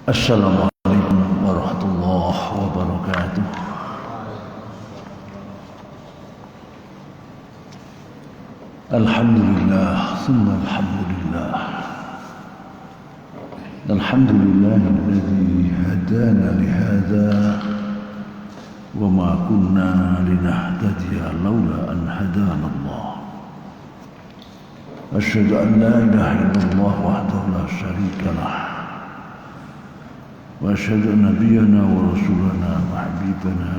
Assalamualaikum warahmatullahi wabarakatuh. Alhamdulillah, summa alhamdulillah. Alhamdulillahilladzi hadana lihadza wa ma kunna linahtadiya laula an hadana Allah. Asyhadu an la ilaha illallah wahdahu la syarika lah. وأشهد أن نبينا ورسولنا وحبيبنا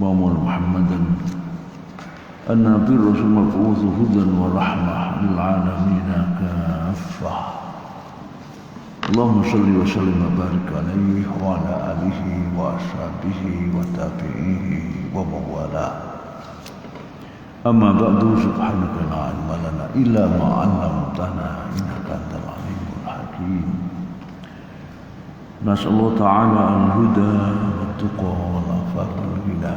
محمدا النبي الرسول مبعوث هدى ورحمة للعالمين كافة. اللهم صل وسلم وبارك عليه وعلى آله وأصحابه وتابعيه ومن والاه. أما بعد سبحانك لا علم لنا إلا ما علمتنا إنك أنت العليم الحكيم. نسأل الله تعالى الهدى والتقى والعفاف والغنى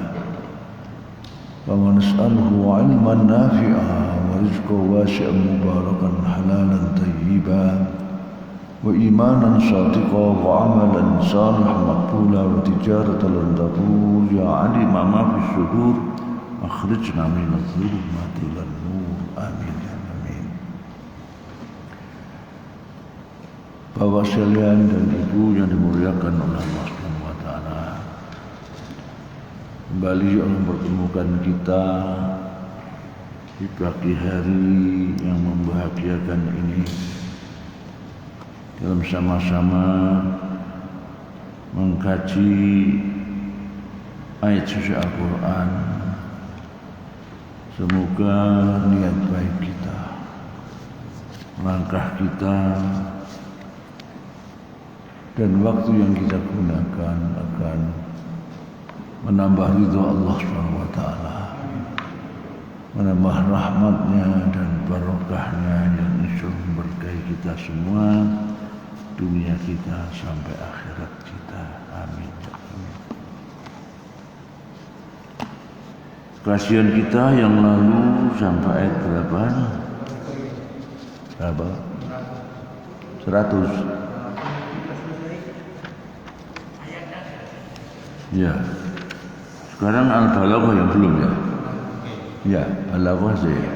ونسأله علما نافعا ورزقا واسعا مباركا حلالا طيبا وإيمانا صادقا وعملا صالحا مقبولا وتجارة لن تبور يا عليم ما في الصدور أخرجنا من الظلمات إلى النور آمين يا آمين. Bapak sekalian dan ibu yang dimuliakan oleh Allah Subhanahu wa taala. Kembali Allah mempertemukan kita di pagi hari yang membahagiakan ini dalam sama-sama mengkaji ayat suci Al-Quran. Semoga niat baik kita, langkah kita dan waktu yang kita gunakan akan menambah ridha Allah Subhanahu wa taala, menambah rahmatnya dan barokahnya yang insyaallah memberkahi kita semua, dunia kita sampai akhirat kita. Amin. Kajian kita yang lalu sampai ayat berapa? 100. Ya, sekarang Al-Balaghah yang belum ya? Ya, Al-Balaghah saja.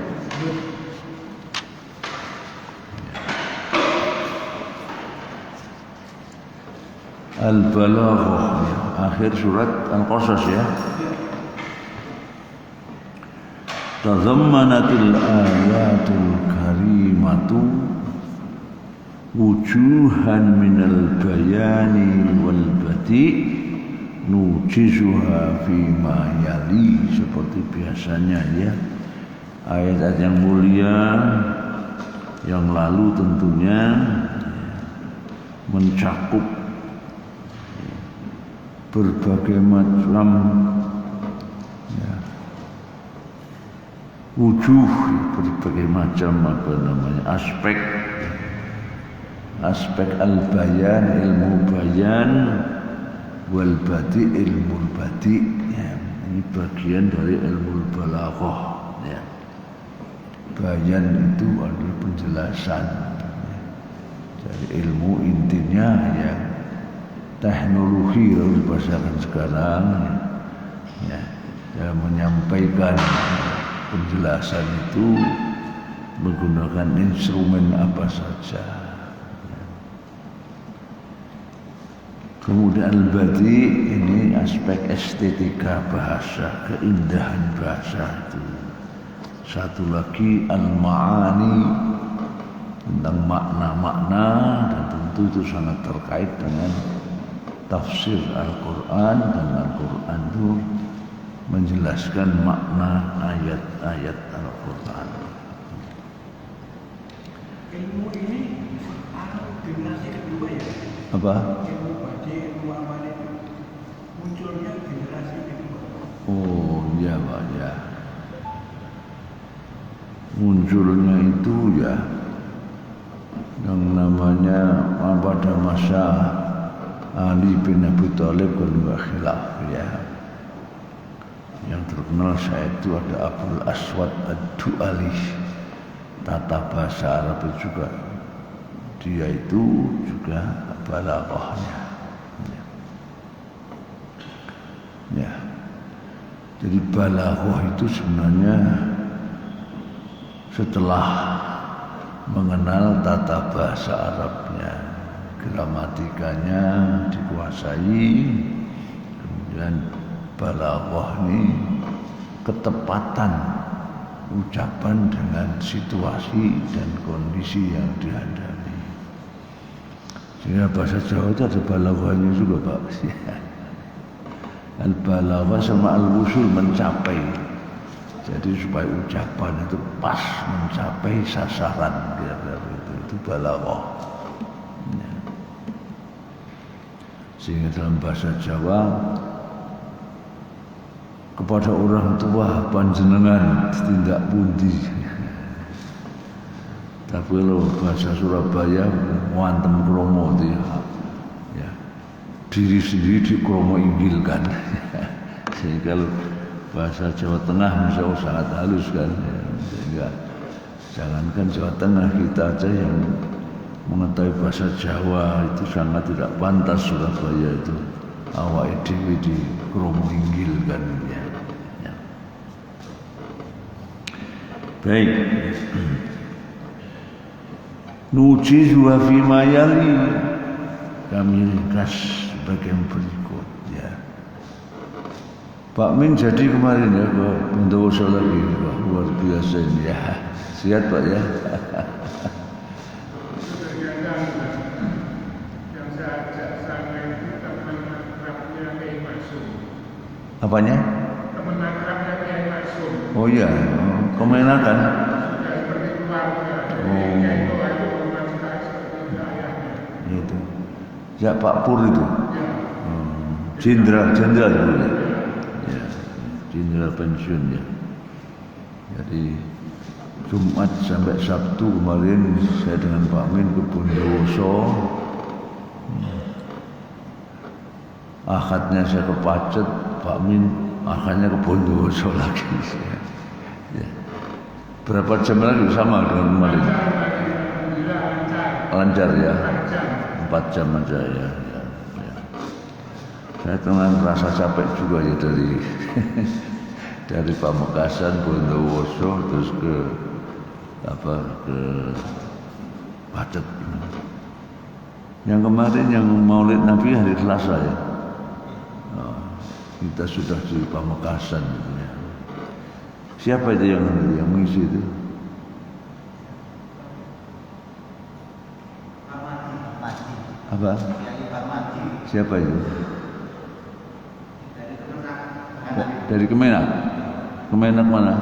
Al-Balaghah ya, akhir surat Al-Qasas ya. Tazammanatil ayatul karimatu wujuhan minal bayani wal badi' nujizuha fima yali. Seperti biasanya ya, ayat-ayat yang mulia yang lalu tentunya mencakup berbagai macam ya, wujuh, berbagai macam aspek al-bayan, ilmu bayan, wal badi, ilmu badi ya. Ini bagian dari ilmu balaghah ya. Bayan itu adalah penjelasan ya. Jadi ilmu intinya ya, teknologi kalau dibahasakan sekarang ya, ya menyampaikan penjelasan itu menggunakan instrumen apa saja. Kemudian al-badi ini aspek estetika bahasa, keindahan bahasa itu. Satu lagi al-ma'ani, tentang makna-makna, dan tentu itu sangat terkait dengan tafsir Al-Quran, dan Al-Quran itu menjelaskan makna ayat-ayat Al-Quran. Ilmu ini generasi kedua ya? Apa? Munculnya generasi kedua. Oh iya Pak ya. Munculnya itu ya yang namanya pada masa Ali bin Abi Thalib kalau khilaf ya. Yang terkenal saya itu ada Abdul Aswad Ad-Du'ali, tata bahasa Arab juga. Dia itu juga balaghahnya. Ya. Jadi balaghah itu sebenarnya setelah mengenal tata bahasa Arabnya, gramatikanya dikuasai, kemudian balaghah ini ketepatan ucapan dengan situasi dan kondisi yang dihadapi. Sehingga bahasa Jawa itu ada balaghahnya juga, Pak. Al-balaghah sama al-wusul, mencapai. Jadi supaya ucapan itu pas mencapai sasaran, itu balaghah. Ya. Sehingga dalam bahasa Jawa kepada orang tua panjenengan tindak pundi. Tapi kalau bahasa Surabaya wantem kromo itu ya, diri sendiri dikromo inggilkan. Sehingga kalau bahasa Jawa Tengah misalnya sangat halus kan, ya. Sehingga jangankan Jawa Tengah, kita aja yang mengetahui bahasa Jawa itu sangat tidak pantas Surabaya itu awak dhewe di kromo inggilkan ya. Ya. Baik. Nujizu fi ma yali, kami ringkas bagian berikut ya. Pak Min jadi kemarin ya ke Bondowoso lagi, wah, luar biasa ini ya. Sihat Pak ya. Yang saya ajak sana itu teman akrabnya Kiai Maksum. Apanya? Teman akrabnya Kiai Maksum. Oh iya, kemenakan. Sudah seperti keluarga. Kiai itu teman saya seperti ayahnya. Itu. Ya Pak Pur itu. Ya. Jenderal dulu ya. Ya, jenderal pensiun ya. Jadi Jumat sampai Sabtu kemarin saya dengan Pak Min ke Bondowoso. Akadnya saya ke Pacet, Pak Min akadnya ke Bondowoso lagi. Ya. Berapa jam lagi sama dengan kemarin? Lancar ya. 4 jam aja ya. Saya tenang rasa capek juga ya dari Pamekasan, Bondowoso terus ke Pacet. Yang kemarin yang Maulid Nabi hari Selasa ya. Kita sudah di Pamekasan gitu ya. Siapa itu yang mengisi itu? Apa? Siapa itu? Dari Kemenak. Kemenak mana?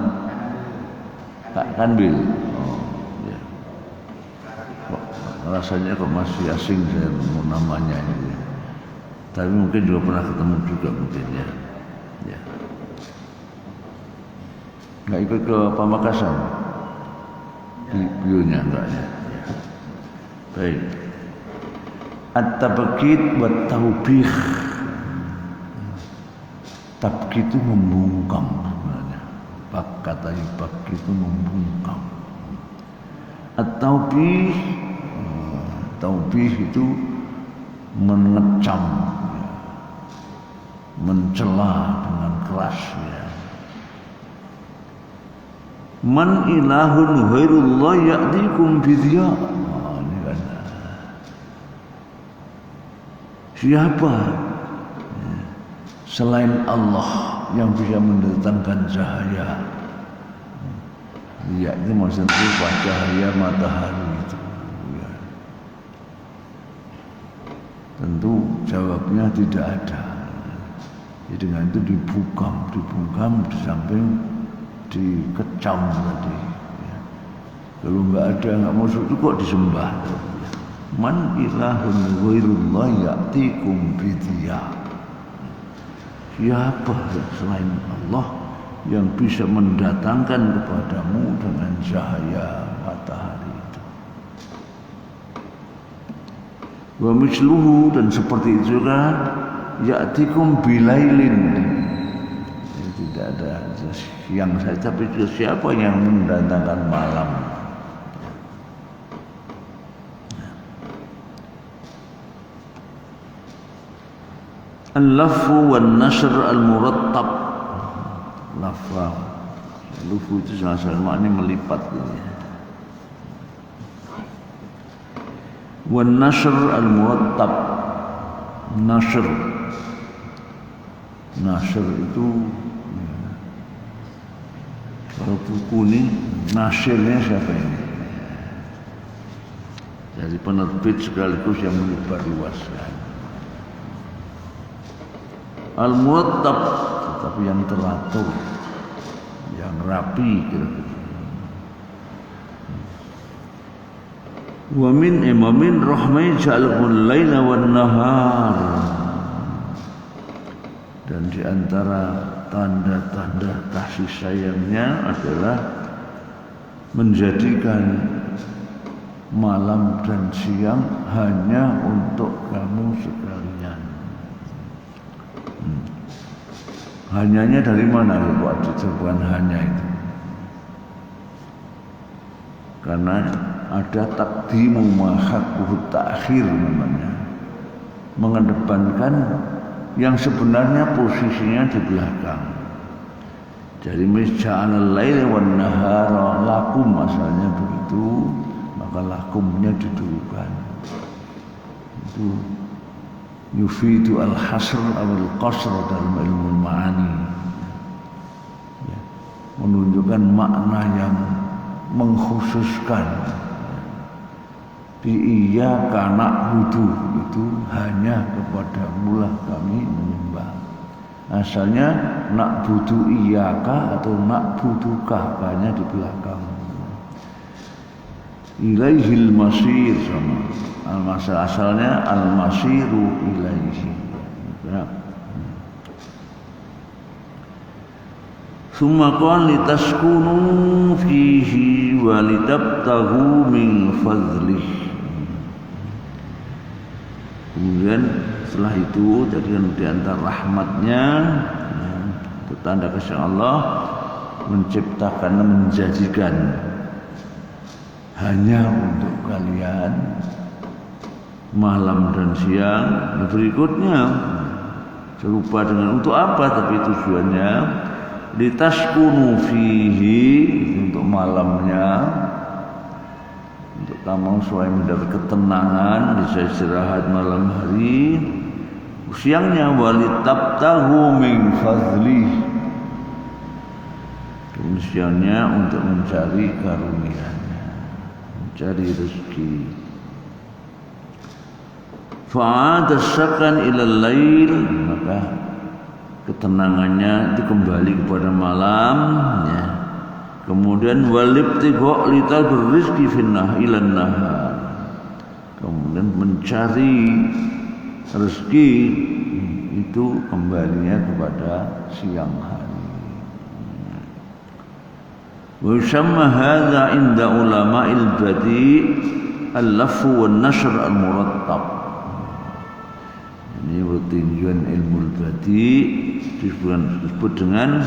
Kanbil. Oh, ya. Rasanya kok masih asing saya mau namanya ini. Tapi mungkin juga pernah ketemu juga mungkin ya. Ya. Nggak ikut ke Pamekasan? Beliaunya enggak ya. Baik. At-tabkit wa taubih. Tabkit itu membungkam sebenarnya. Kata tabkit itu membungkam. At-taubih, taubih itu mengecam, mencela dengan keras ya. Man ilahun ghairullah ya'tikum bidya. Ini kan. Siapa selain Allah yang bisa mendatangkan cahaya? Ya, ini maksudnya rupa cahaya matahari itu. Ya. Tentu jawabnya tidak ada. Jadi dengan itu dibungkam di samping dikecam tadi. Ya. Kalau nggak ada nggak masuk itu kok disembah? Man ilahun ghairullah ya'tikum bidya. Siapa selain Allah yang bisa mendatangkan kepadamu dengan cahaya matahari itu? Wa misluhu, dan seperti itu juga ya'tikum bilailin. Tidak ada siang saja, tapi juga siapa yang mendatangkan malam? Al-lafu wan nashr al-murattab. Lafa, lufu itu asal maknanya melipat gitu. Wan nashr al-murattab. Nashr itu kalau buku ini nasirnya siapa ini? Jadi penerbit sekaligus yang menyebar luaskan. Al-murattab, tapi yang teratur, yang rapi kira-kira. Wa min rahmai ja'alul laila wan nahar. Dan di antara tanda-tanda kasih sayangnya adalah menjadikan malam dan siang hanya untuk kamu sekalian. Hanyanya dari mana Pak? Bukan hanya itu. Karena ada takdimu mahakkuhu ta'khir namanya. Mengedepankan yang sebenarnya posisinya di belakang. Jadi misja'anal lail wan nahara lakum asalnya begitu, maka lakumnya didulukan. Itu yufidu al-hasr awal qasr dalam ilmu ma'ani, ya, menunjukkan makna yang mengkhususkan. Di iyyaka na'budu itu hanya kepadamu lah kami menyembah. Asalnya na'budu iyyaka atau na'buduka, hanya di belakang. Ilaihil masir sama. Asalnya al-masiru ilaihi. Ya. Summa qala litaskunu fihi wa litabtaghu min fadlihi. Kemudian setelah itu jadi di antara rahmatnya, itu tanda kasih Allah menciptakan, menjadikan hanya untuk kalian malam dan siang. Berikutnya serupa dengan untuk apa, tapi tujuannya litaskunu fihi, untuk malamnya, untuk kamu supaya mendapat ketenangan, bisa istirahat malam hari. Siangnya walitabtahu min fadlih, siangnya untuk mencari karunia-Nya, mencari rezeki. Fa'ada sakan ilal lail, maka ketenangannya itu kembali kepada malam, ya. Kemudian walibtigha litadr rizqi finnah ilan nahar, kemudian mencari rezeki itu kembalinya kepada siang hari. Wa yusamma hadza inda ulama'il badi' al-lafu wan nashr al-murattab. Ini tinjauan ilmu badi' disebut dengan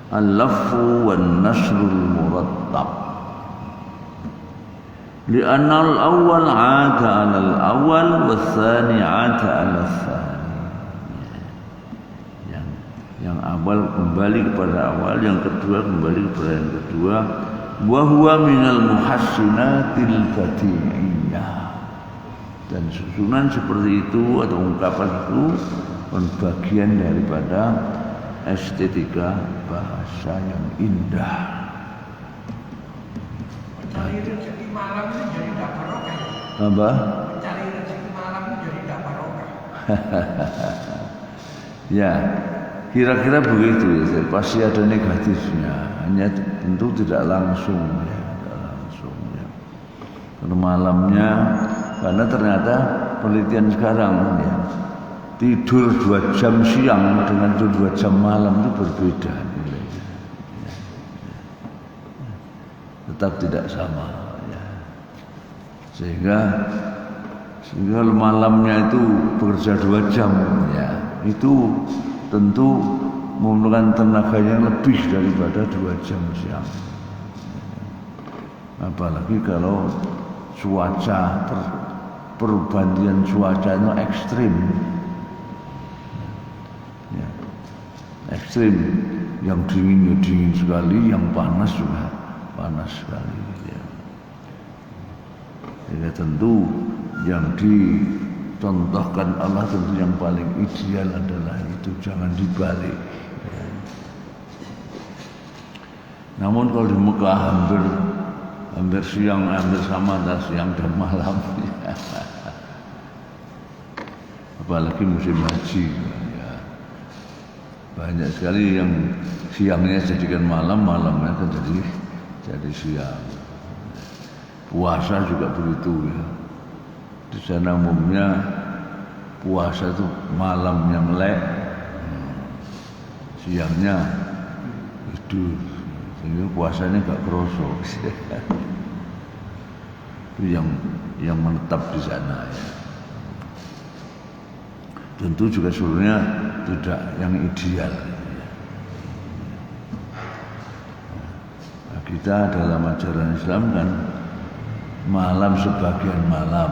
al-lafu wan nasrul murattab. Li'anna al-awwal 'ada 'ala al-awwal was-tsani 'ada 'ala ats-tsani. Yang awal kembali kepada awal, yang kedua kembali kepada yang kedua. Wa huwa minal muhassinatil badi'iyah. Dan susunan seperti itu atau ungkapan itu bagian daripada estetika bahasa yang indah. Mencari rezeki malam itu jadi tidak barokah. Apa? Mencari rezeki malam itu jadi tidak barokah. Ya, kira-kira begitu ya. Pasti ada negatifnya. Hanya tentu tidak langsung ya, tidak langsung ya. Kalau malamnya, karena ternyata penelitian sekarang ya, tidur 2 jam siang dengan tidur 2 jam malam itu berbeda nilainya. Tetap tidak sama ya. Sehingga malamnya itu bekerja 2 jam ya, itu tentu memerlukan tenaga yang lebih daripada 2 jam siang. Apalagi kalau cuaca perbandingan cuaca itu ekstrim ekstrim, yang dingin ya dingin sekali, yang panas juga panas sekali. Ya. Ya tentu yang dicontohkan Allah tentu yang paling ideal adalah itu, jangan dibalik. Ya. Namun kalau di Mekah hampir siang, hampir sama antara siang dan malam. Ya. Apalagi musim haji. Ya. Banyak sekali yang siangnya jadikan malam, malamnya kan jadi siang. Puasa juga begitu ya. Di sana umumnya puasa itu malamnya melek, siangnya tidur, sehingga puasanya nggak kerosok. Itu yang menetap di sana ya. Tentu juga seluruhnya tidak yang ideal. Nah, kita dalam ajaran Islam kan malam sebagian malam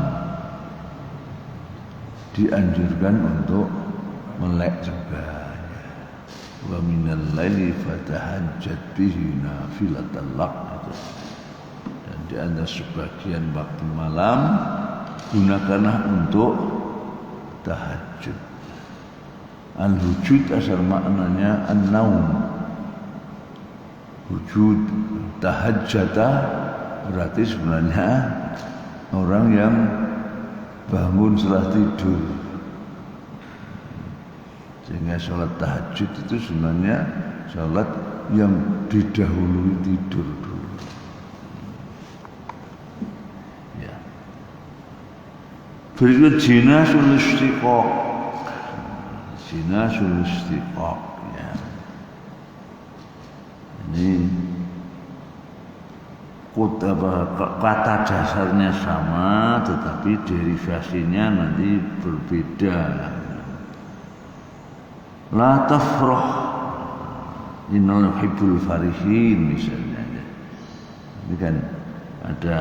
dianjurkan untuk melek juga. Wa minal laili fatahajjat bihi nafilatan lak. Dan di antara sebagian waktu malam gunakanlah untuk tahajud. Al-hujud asal maknanya an-naum. Hujud tahajjata berarti sebenarnya orang yang bangun setelah tidur. Sehingga sholat tahajud itu sebenarnya sholat yang didahului tidur dulu. Ya. Berikut jinasul istiqaq. Jinasul istiqaq ya. Ini kata dasarnya sama, tetapi derivasinya nanti berbeda. La tafrah innal yuhibbul farihin misalnya. Ini kan ada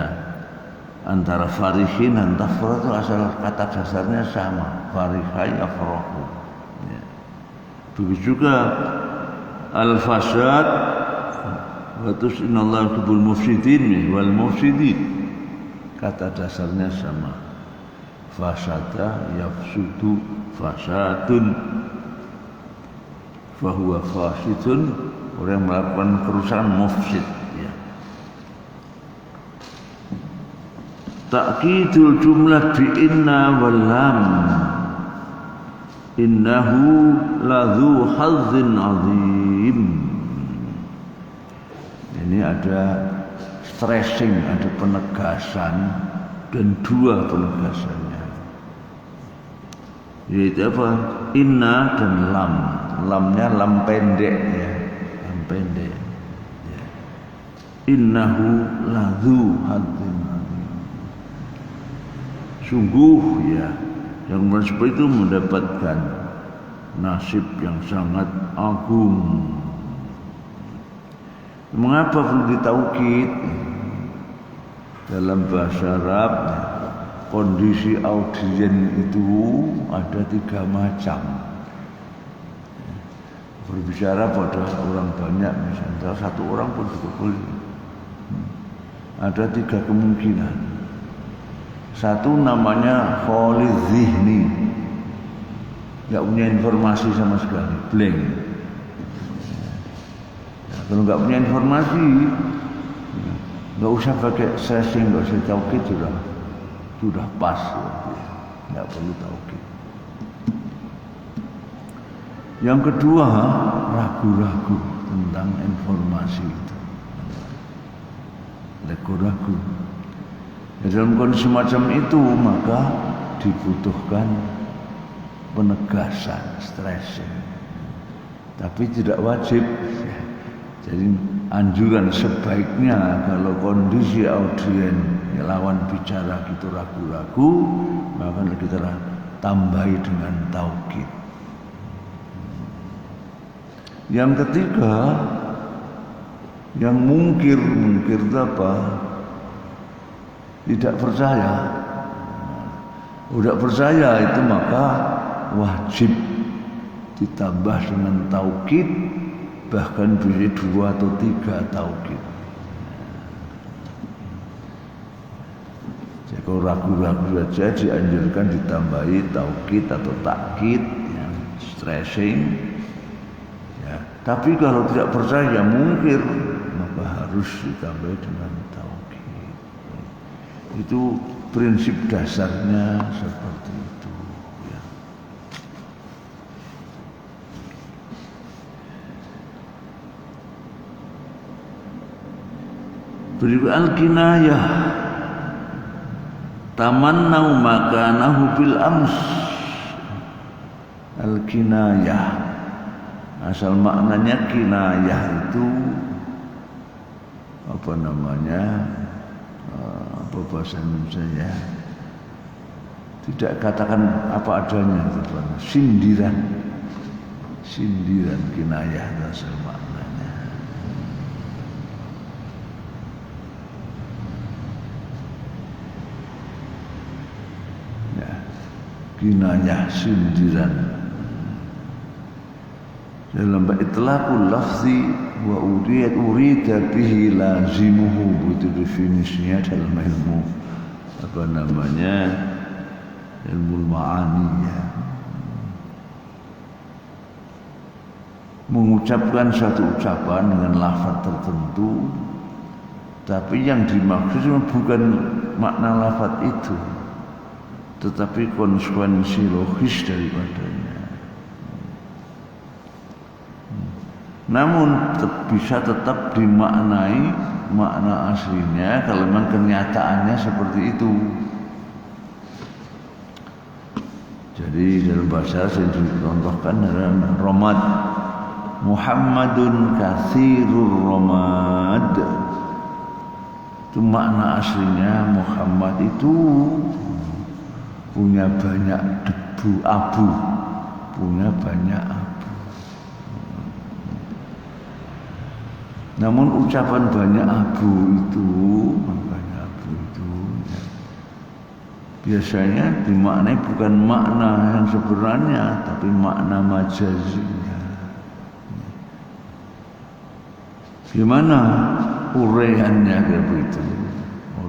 antara farihin dan tafrah itu asal kata dasarnya sama. Farihai afrahu. Ya. Begitu juga al-fasad. Watus innallaha yuhibbul mufsidin wal mufsidin. Kata dasarnya sama. Fasada yafsudu fasadun. Fahuwa fasidun, orang yang melakukan kerusakan mufsid ya. Ta'kidul jumlah bi inna wal lam. Innahu ladzu hazzin azim. Ini ada stressing, ada penegasan dan dua penegasannya. Yaitu apa? Inna dan lam. Lamnya lam pendek ya, lam pendek. Ya. Innahu ladzu hazzin azim. Sungguh ya, yang seperti itu mendapatkan nasib yang sangat agung. Mengapa perlu ditaukid? Dalam bahasa Arab kondisi audien itu ada 3 macam. Berbicara pada orang banyak misalnya, satu orang pun juga boleh. Ada 3 kemungkinan. Satu namanya khalid zihni, nggak punya informasi sama sekali, blank. Kalau nggak punya informasi, nggak usah pakai stressing, nggak usah taukid, sudah pas, nggak perlu taukid. Yang kedua, ragu-ragu tentang informasi itu, ragu-ragu. Dalam kondisi semacam itu maka dibutuhkan penegasan, stressing, tapi tidak wajib. Jadi anjuran sebaiknya kalau kondisi audien lawan bicara gitu ragu-ragu, maka kita tambahi dengan taukid. Yang ketiga, yang mungkir itu apa? Tidak percaya. Tidak percaya itu maka wajib ditambah dengan taukid, bahkan bisa 2 atau 3 taukid. Jadi kalau ragu-ragu saja dianjurkan ditambahi taukid atau takkid, ya, stressing. Ya. Tapi kalau tidak percaya mungkir, maka harus ditambahi dengan taukid. Itu prinsip dasarnya seperti itu. Ya. Berikut al-kinayah. Tamannau makanahu bil ams. Al-kinayah, asal maknanya kinayah itu apa namanya, apa bahasa Indonesia ya, tidak katakan apa adanya, sindiran kinayah asal maknanya. Ya, kinayah sindiran dalam itlaqul lafzi wa urida bihi lazimuhu, itu definisinya dalam ilmu apa namanya, ilmu ma'ani ya. Mengucapkan satu ucapan dengan lafaz tertentu, tapi yang dimaksud bukan makna lafaz itu, tetapi konsekuensi logis daripadanya. Namun bisa tetap dimaknai makna aslinya kalau memang kenyataannya seperti itu. Jadi dalam bahasa saya contohkan dalam romad, Muhammadun katsirur romad. Itu makna aslinya Muhammad itu punya banyak debu abu, punya banyak abu. Namun ucapan banyak abu itu ya, biasanya dimaknai bukan makna yang sebenarnya, tapi makna majazinya. Gimana uraiannya kayak begitu?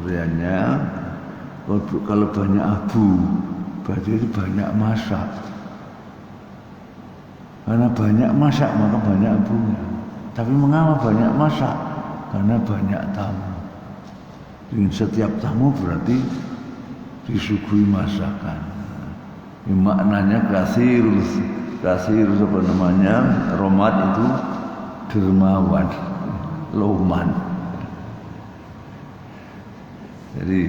Uraiannya kalau banyak abu, berarti itu banyak masak. Karena banyak masak maka banyak abunya. Tapi mengapa banyak masak? Karena banyak tamu. Dengan setiap tamu berarti disuguhi masakan. Ini maknanya kasir apa namanya, romad itu dermawan, loman. Jadi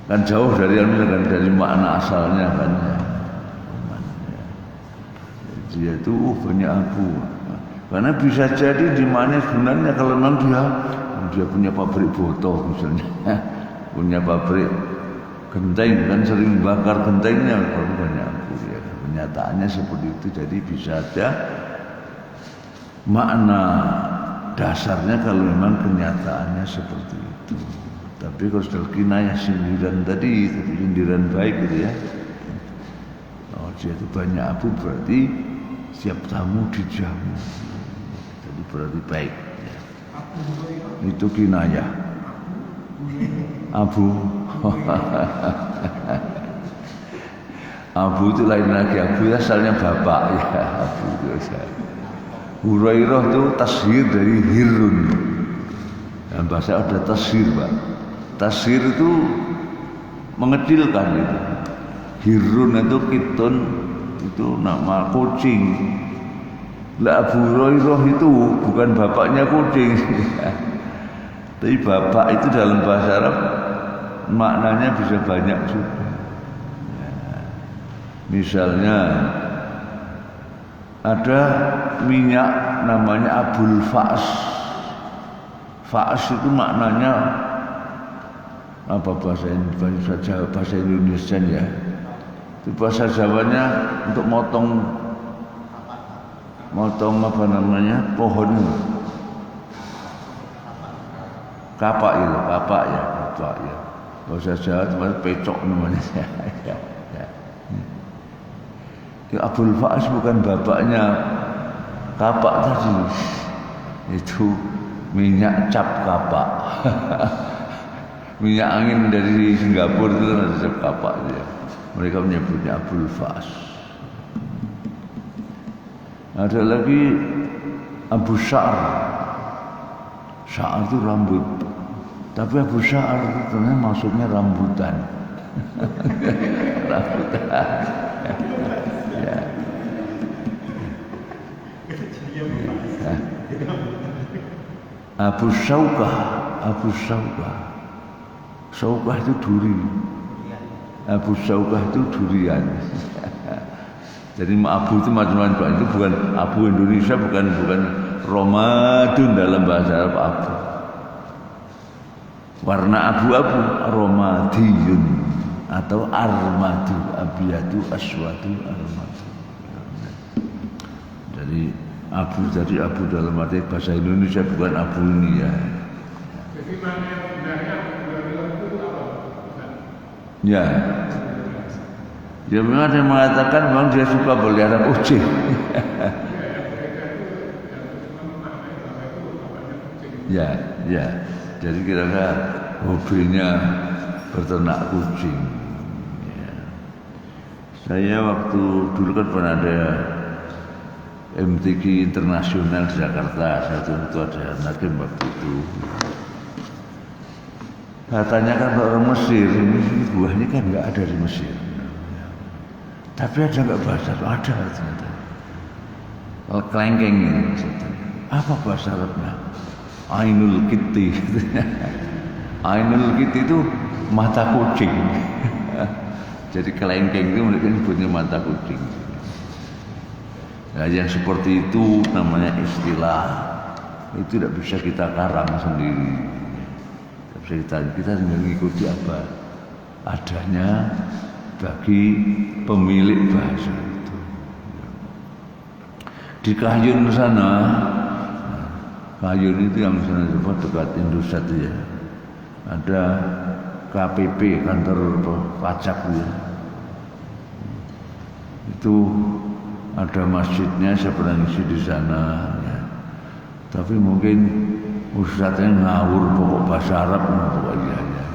kan jauh dari makna asalnya kan ya. Dia itu banyak abu. Karena bisa jadi di mana sebenarnya kalau memang dia punya pabrik botol misalnya, punya pabrik genteng kan sering bakar gentengnya kalau banyak abu ya. Kenyataannya seperti itu, jadi bisa ada makna dasarnya kalau memang kenyataannya seperti itu. Tapi kalau sudah kinayah sindiran tadi, tapi sindiran baik gitu ya. Oh dia itu banyak abu berarti siap tamu dijamu. Berarti baik ya. Itu kinayah. Abu Abu itu lain lagi. Abu asalnya bapak ya. Abu itu Hurairah itu tashir dari hirun. Dalam bahasa ada tashir Pak. Tashir itu mengecilkan itu. Hirun itu kitun, itu nama kucing. Lah Abu Hurairah itu bukan bapaknya kucing. Tapi bapak itu dalam bahasa Arab maknanya bisa banyak juga. Ya. Misalnya ada minyak namanya Abul Fa'as. Fa'as itu maknanya apa bahasa Indonesia ya? Itu bahasa Jawanya untuk motong apa namanya, pohon kapak ya. Bahasa Jawa itu pecok namanya. Abul Fa'as bukan bapaknya kapak tadi. Itu minyak cap kapak. Minyak angin dari Singapura itu kan ada cap kapak dia. Mereka menyebutnya Abul Fa'as. Ada lagi Abu Sya'ar. Sya'ar itu rambut. Tapi Abu Sya'ar itu ternyata maksudnya rambutan. Rambutan. Ya. Abu Syawkah. Abu Syawkah. Syawkah itu duri. Abu Syawkah itu durian. Jadi abu itu macam-macam. Itu bukan abu Indonesia, bukan Ramadan dalam bahasa Arab abu. Warna abu-abu romadiyun atau armadu, abiyadu aswadu armadu. Jadi abu dalam arti bahasa Indonesia, bukan abu ini ya. Jadi makna yang sebenarnya itu apa? Ya. Ya memang ada yang mengatakan memang dia suka pelihara kucing. Ya. Jadi kira-kira hobinya berternak kucing. Ya. Saya waktu dulu kan pernah ada MTQ internasional di Jakarta, itu ada Nakim waktu itu. Saya tanyakan orang Mesir, ini buahnya kan nggak ada di Mesir. Tapi ada nggak bahasa Arab? Ada ternyata. Kalau kelengkeng ini, apa bahasa Arabnya? Ainul Kitti. Ainul Kitti itu mata kucing. Jadi kelengkeng itu mereka sebutnya mata kucing. Nah, yang seperti itu namanya istilah. Itu tidak bisa kita karang sendiri. Tidak bisa kita mengikuti apa adanya bagi pemilik bahasa itu. Di Kahyun sana, Kahyun itu yang sana dekat Indosat ya, ada KPP, kantor pajak ya. Itu ada masjidnya, saya pernah ngisi di sana ya. Tapi mungkin ustadznya ngawur pokok bahasa Arab pokoknya ya.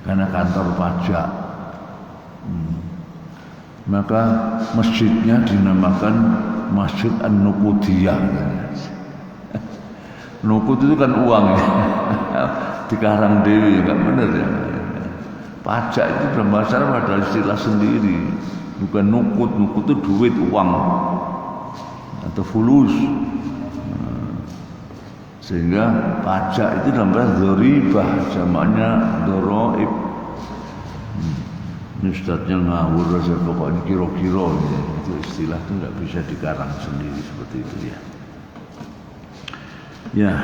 Karena kantor pajak. Maka masjidnya dinamakan Masjid An-Nuqudiyah. Nuqud itu kan uang ya. Di Karang Dewi enggak benar ya. Pajak itu dalam bahasa Arab ada istilah sendiri. Bukan nuqud itu duit, uang atau fulus. Sehingga pajak itu dalam bahasa dzaribah, jamaknya dzaraib. Ini ustadznya ngawur aja pokoknya kira-kira ya. Itu istilah itu nggak bisa dikarang sendiri seperti itu ya. Ya,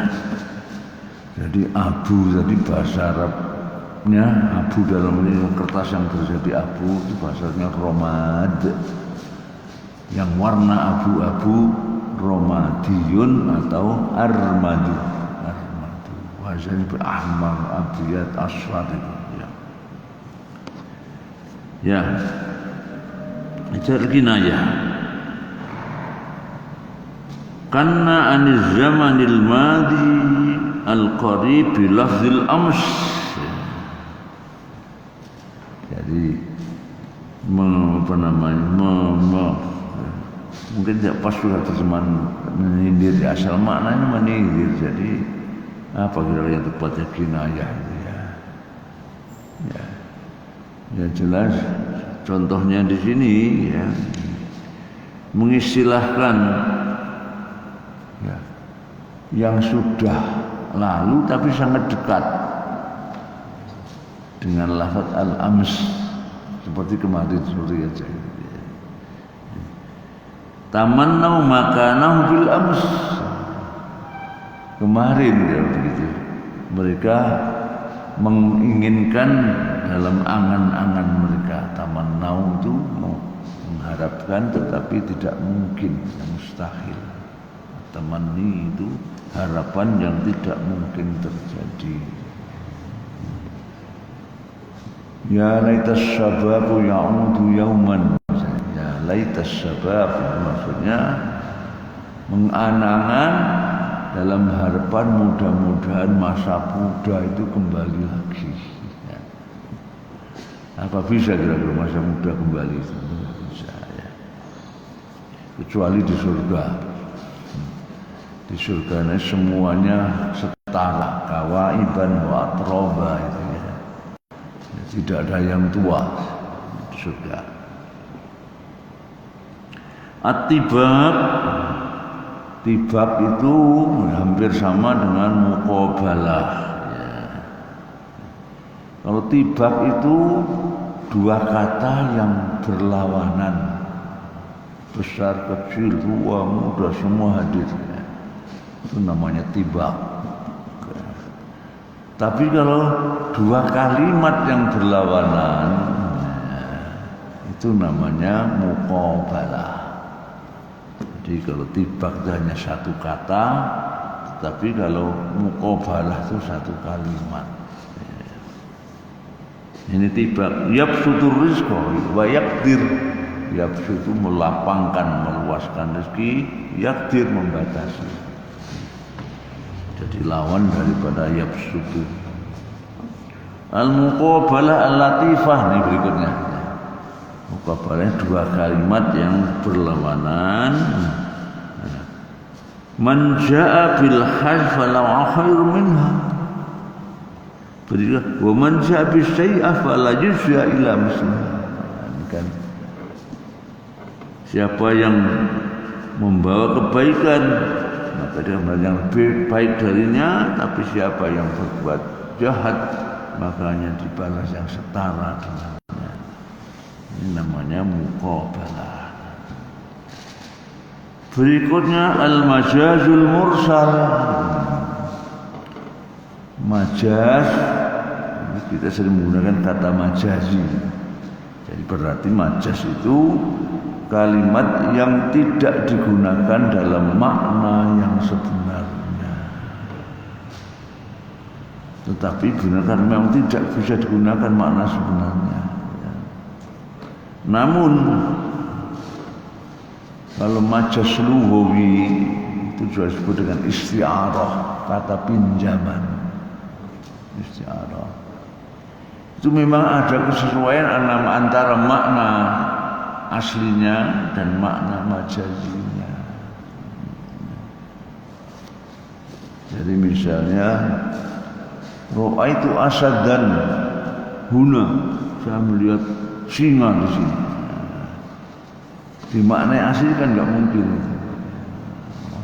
jadi abu tadi bahasa Arabnya abu dalam ini kertas yang terjadi abu itu bahasanya romad. Yang warna abu-abu romadiyun atau armadu. Wajahnya berahmar, abiyat, aswad itu. Ya, itu kinayah. Karena aniz zamanil madi al-qarib bi lafzil ams. Jadi apa namanya? Mungkin tidak pas juga terjemahan menyindir, asal maknanya menyindir. Jadi apa kira-kira yang tepatnya kinayah itu ya. Ya jelas contohnya di sini ya, mengistilahkan ya, yang sudah lalu tapi sangat dekat dengan lafaz al-ams seperti kemarin seperti aja. Tamannau makanahu bil ams. Kemarin ya begitu. Mereka menginginkan dalam angan-angan mereka. Tamannau itu mengharapkan tetapi tidak mungkin, mustahil. Tamanni itu harapan yang tidak mungkin terjadi. Ya laitas syababu ya'udu yauman. laitas syabab, maksudnya mengangan dalam harapan mudah-mudahan masa muda itu kembali lagi. Ya. Apa bisa kira-kira masa muda kembali? Tidak bisa ya. Kecuali di surga. Di surga ini semuanya setara, kawaiban wa atroba itu ya. Tidak ada yang tua di surga. At-tibab, tibab itu hampir sama dengan muqabalah ya. Kalau tibab itu dua kata yang berlawanan, besar kecil tua muda semua hadir ya. Itu namanya tibab. Tapi kalau dua kalimat yang berlawanan ya, itu namanya muqabalah. Jadi kalau tibak itu hanya satu kata, tapi kalau muqabalah itu satu kalimat. Ini tibak. Yabsutur rizqa wa yaqdir. Yabsut itu melapangkan, meluaskan rezeki, yaqdir membatasi. Jadi lawan daripada yabsutu. Al-muqabalah al-latifah ini berikutnya. Muqabalah dua kalimat yang berlawanan. Man jaa bil hajj falau khairu minha. Berikutnya wa man jaa bis sayyi'ah fala yujza illa misliha. Kan siapa yang membawa kebaikan maka dia yang lebih baik darinya, tapi siapa yang berbuat jahat maka hanya dibalas yang setara dengannya. Ini namanya muqabalah. Berikutnya al-majazul mursal. Majaz, kita sering menggunakan kata majazi. Jadi berarti majaz itu kalimat yang tidak digunakan dalam makna yang sebenarnya, tetapi gunakan memang tidak bisa digunakan makna sebenarnya. Namun kalau majaz lughawi itu juga disebut dengan isti'arah, kata pinjaman. Isti'arah itu memang ada kesesuaian antara makna aslinya dan makna majazinya. Jadi misalnya ra'aitu asadan huna, saya melihat singa di sini. Di makna asli kan nggak mungkin.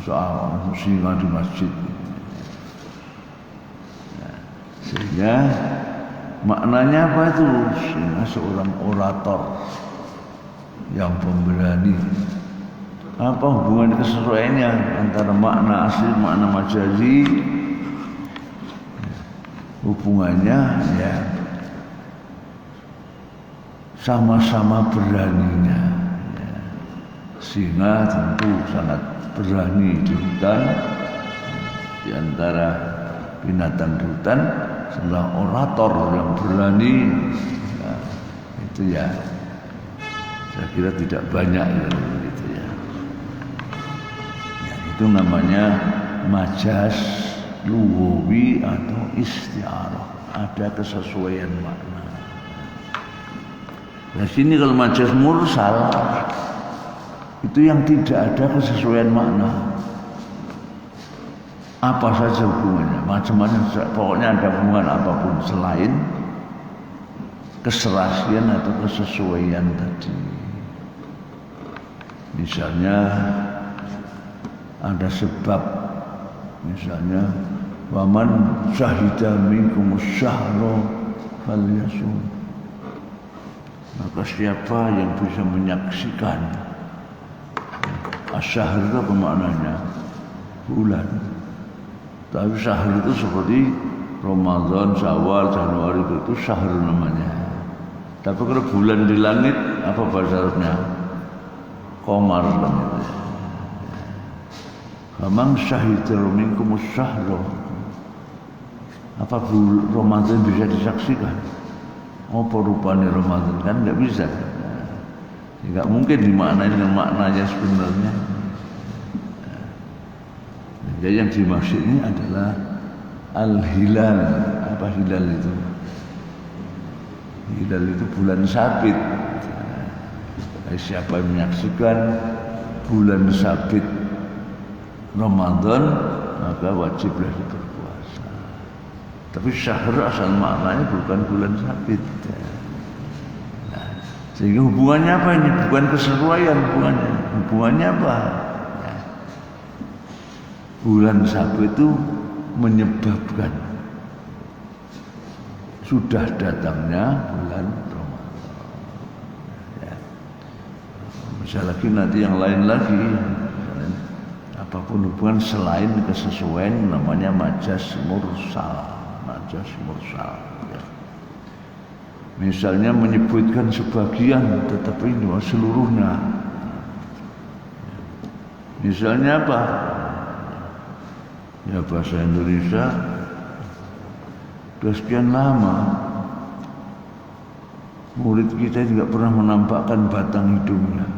Soal singa di masjid. Sehingga maknanya apa itu? Singa seorang orator yang pemberani. Apa hubungan kesesuaiannya antara makna asli makna majazi? Hubungannya ya sama-sama beraninya ya. Singa tentu sangat berani di hutan, di antara binatang di hutan, setelah orator yang berani ya, itu ya saya kira tidak banyak ya, gitu ya. Ya itu namanya majaz lughawi atau isti'arah, ada kesesuaian makna. Nah sini kalau majaz mursal itu yang tidak ada kesesuaian makna. Apa saja hubungannya, macam-macam, pokoknya ada hubungan apapun selain keserasian atau kesesuaian tadi. Misalnya ada sebab, misalnya waman syahida minkumus syahra falyasum. Maka siapa yang bisa menyaksikan asyahr itu apa maknanya? Bulan. Tapi syahr itu seperti Ramadan, Syawal, Januari itu syahr namanya. Tapi kalau bulan di langit apa bahasa Arabnya? Qamar namanya. Faman syahida minkumus syahra. Apa Ramadan bisa disaksikan? Apa rupanya Ramadan? Kan nggak bisa. Enggak mungkin dimaknai dengan maknanya sebenarnya. Jadi yang dimaksud ini adalah al-hilal. Apa hilal itu? Hilal itu bulan sabit. Siapa yang menyaksikan bulan sabit Ramadan, maka wajiblah berpuasa. Tapi syahr asal maknanya bukan bulan sabit. Nah, sehingga hubungannya apa ini? Bukan kesesuaian hubungannya. Hubungannya apa? Nah, bulan sabit itu menyebabkan sudah datangnya bulan Ramadan. Ya. Bisa lagi nanti yang lain lagi. Apapun hubungan selain kesesuaian namanya majas mursal. Majas mursal. Ya. Misalnya menyebutkan sebagian tetapi seluruhnya. Misalnya apa? Ya bahasa Indonesia sudah sekian lama murid kita juga pernah menampakkan batang hidungnya.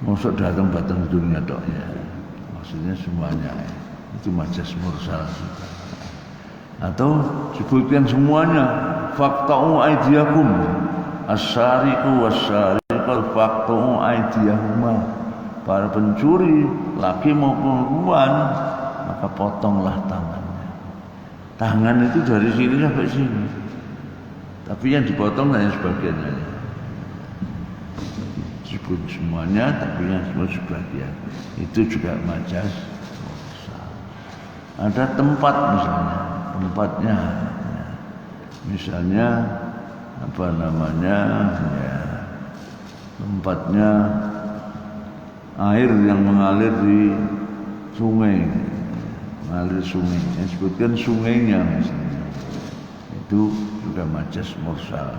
Maksud datang batang hidungnya dok ya. Maksudnya semuanya ya. Itu majas mursal. Atau sebutkan semuanya. Faqta'u aidiyakum as-sariqu was-sariqu faqta'u aidiyahuma. Para pencuri laki maupun perempuan maka potonglah tangannya. Tangan itu dari sini sampai sini. Tapi yang dipotong hanya sebagiannya. Sebut semuanya tapi yang semua sebagian. Itu juga majas mursal. Ada tempat misalnya, tempatnya. Misalnya apa namanya? Ya, tempatnya air yang mengalir di sungai, mengalir sungai. Yang sebutkan sungainya misalnya. Itu juga majas mursal.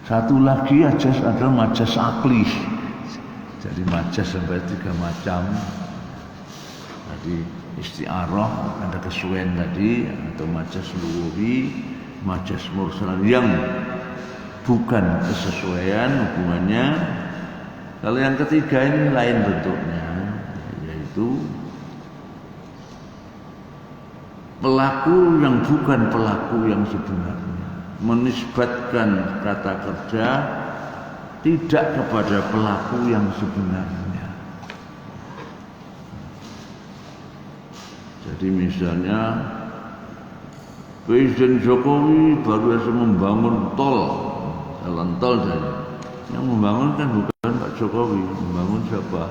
Satu lagi majas adalah majas akli. Jadi majas sampai 3 macam. Tadi isti'arah ada kesuaian tadi atau majas lughwi, majas mursal yang bukan kesesuaian hubungannya. Kalau yang ketiga ini lain bentuknya, yaitu pelaku yang bukan pelaku yang sebenarnya. Menisbatkan kata kerja tidak kepada pelaku yang sebenarnya. Jadi misalnya Presiden Jokowi baru saja membangun tol, jalan tol saja. Yang membangun kan bukan Pak Jokowi, membangun siapa?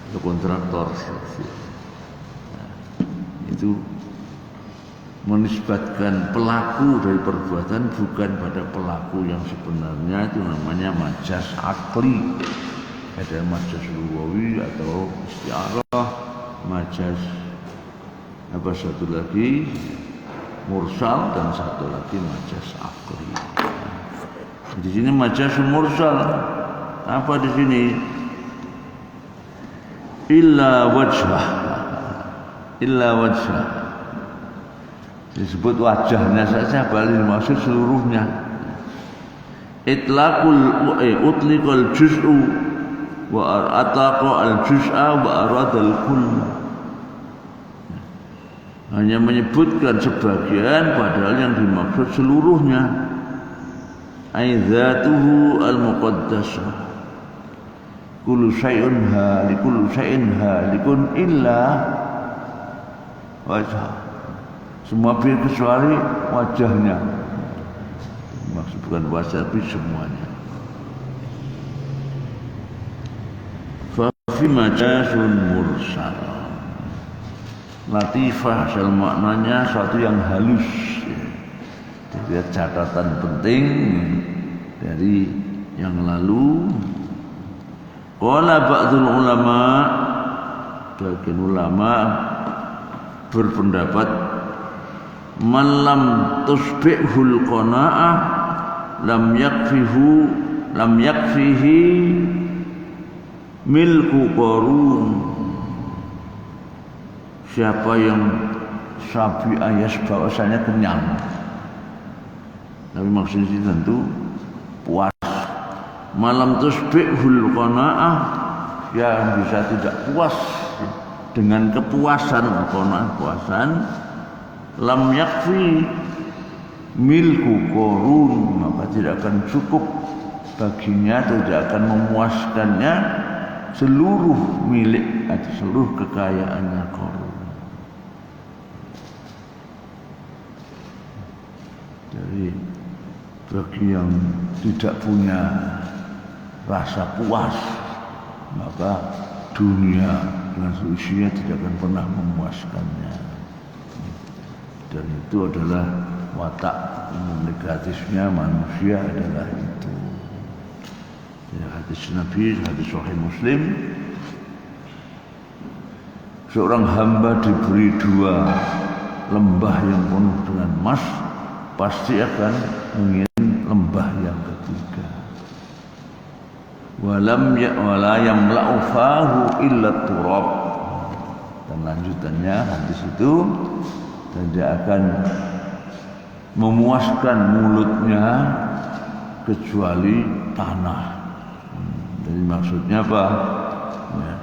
Itu kontraktor. Nah, itu menisbatkan pelaku dari perbuatan bukan pada pelaku yang sebenarnya. Itu namanya majas akli. Ada majas lughwi atau isti'arah, majas apa satu lagi mursal dan satu lagi majas akli. Di sini majas mursal apa di sini? Illa wajhah, illa wajhah. Disebut wajahnya saja, balik maksud seluruhnya. Utliqal juz'u wa ataqa al juz'a wa aradal kull. Hanya menyebutkan sebagian padahal yang dimaksud seluruhnya. Aidzatuhu al-muqaddasah. Kullu syai'un halikun illa wajhah. Semua kecuali wajahnya. Maksud bukan wajah tapi semuanya. Fa fi majasun mursal. Latifah asal maknanya suatu yang halus. Jadi catatan penting dari yang lalu. Qala ba'dul ulama, bagian ulama berpendapat man lam tusbihul qanaah lam yakfihi milku qarun. Siapa yang sabi ayas bahwasanya kenyang Tapi maksudnya tentu puas. Malam tusbihul qanaah, yang bisa tidak puas dengan kepuasan, qanaah kepuasan, lam yakfi milku korun, maka tidak akan cukup baginya, tidak akan memuaskannya seluruh milik atau seluruh kekayaannya korun. Jadi bagi yang tidak punya rasa puas, maka dunia dengan seisinya tidak akan pernah memuaskannya. Dan itu adalah watak negatifnya manusia adalah itu. Ya, hadis Nabi, hadis Sahih Muslim, seorang hamba diberi 2 lembah yang penuh dengan emas, pasti akan ingin lembah yang ketiga. Wala yamla'u fahu illa turab. Dan lanjutannya hadis itu, tidak akan memuaskan mulutnya kecuali tanah. Jadi maksudnya apa? Ya,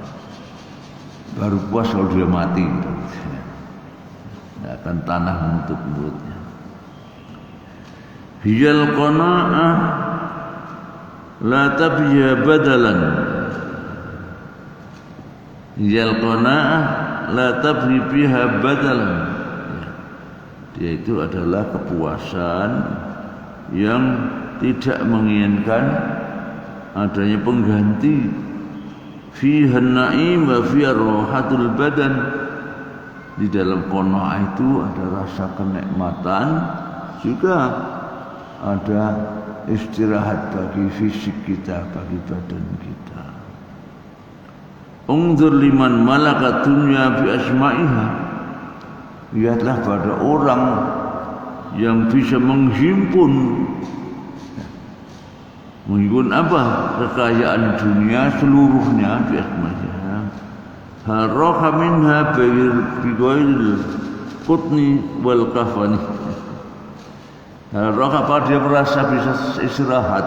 baru puas kalau dia mati. Tidak akan tanah menutup mulutnya. Hiyal qanaah la tabya badalan. Hiyal qanaah la tabni biha badalan. Dia itu adalah kepuasan yang tidak menginginkan adanya pengganti. Fiha an-na'im wa fiha rahatul badan. Di dalam qanaah itu ada rasa kenikmatan, juga ada istirahat bagi fisik kita, bagi badan kita. Ungzur liman malaka dunya bi asma'iha. Lihatlah pada orang yang bisa menghimpun apa? Kekayaan dunia seluruhnya bi asma'iha. Haraka minha bi ghairil qutni wal kafani. Apa dia merasa bisa istirahat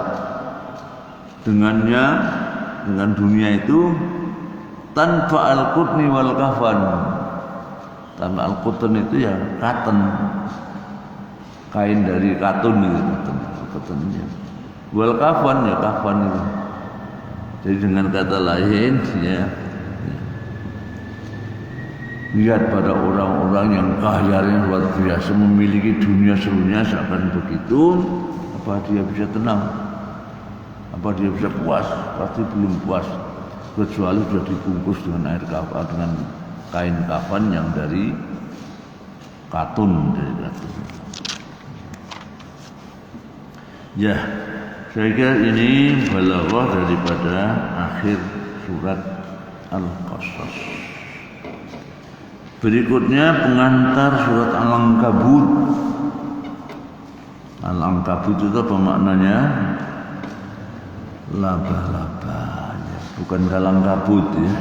dengannya, dengan dunia itu, tanpa al-qutni wal kafan. Tanpa al-qutn itu ya katen, kain dari katun itu, katennya. Wal kafan ya kafan itu. Jadi dengan kata lain ya, lihat pada orang-orang yang kayanya luar biasa, memiliki dunia seluruhnya, seakan begitu, apa dia bisa tenang? Apa dia bisa puas? Pasti belum puas, kecuali sudah dibungkus dengan air kafan, dengan kain kafan yang dari katun, Ya, saya kira ini balaghah daripada akhir surat Al-Qasas. Berikutnya pengantar surat Al-Ankabut. Al-Ankabut itu apa maknanya? Laba-laba, bukan dalang kabut ya.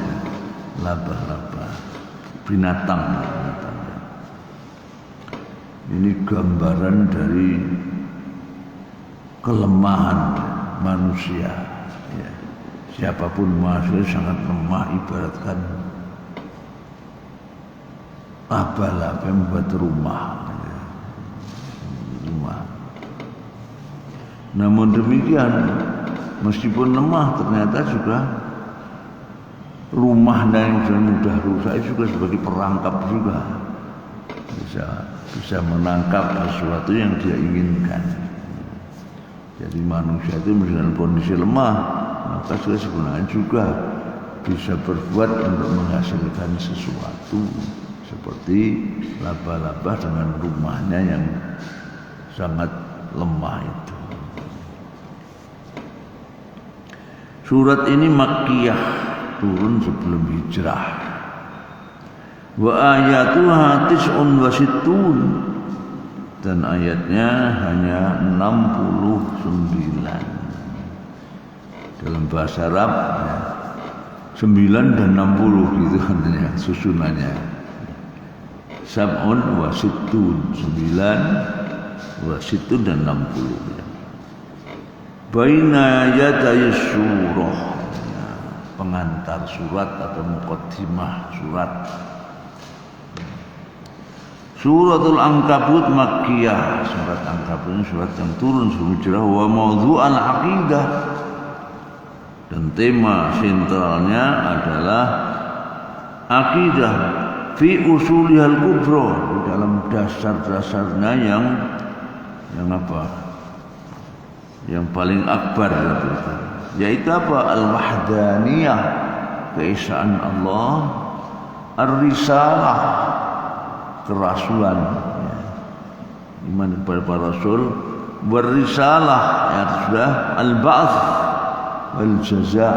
Laba-laba, binatang. Ini gambaran dari kelemahan manusia. Ya. Siapapun manusia sangat lemah, ibaratkan laba-laba membuat rumah. Namun demikian, meskipun lemah, ternyata juga rumahnya yang sudah mudah rusak juga sebagai perangkap juga, bisa menangkap sesuatu yang dia inginkan. Jadi manusia itu dalam kondisi lemah, maka sebenarnya juga bisa berbuat untuk menghasilkan sesuatu. Seperti laba-laba dengan rumahnya yang sangat lemah itu. Surat ini Makkiyah, turun sebelum hijrah. Wa ayatuha tis'un wa sittun, dan ayatnya hanya 69. Dalam bahasa Arab 9 dan 60 gitu katanya susunannya. Sab'un wa sittun, 9 Situ dan 60 ya. Baina yaday surah, pengantar surat atau muqaddimah surat. Suratul Ankabut Makkiyah, surat Ankabut ini surat yang turun sebelum hijrah. Wa mawdu'al aqidah, dan tema sentralnya adalah akidah fi usulihal kubra, di dalam dasar-dasarnya yang apa? Yang paling akbar, yaitu apa? Al-wahdaniyah, keesaan Allah, ar-risalah, kerasulan, iman kepada para rasul, war-risalah, yang sudah al-ba'ts wal jaza,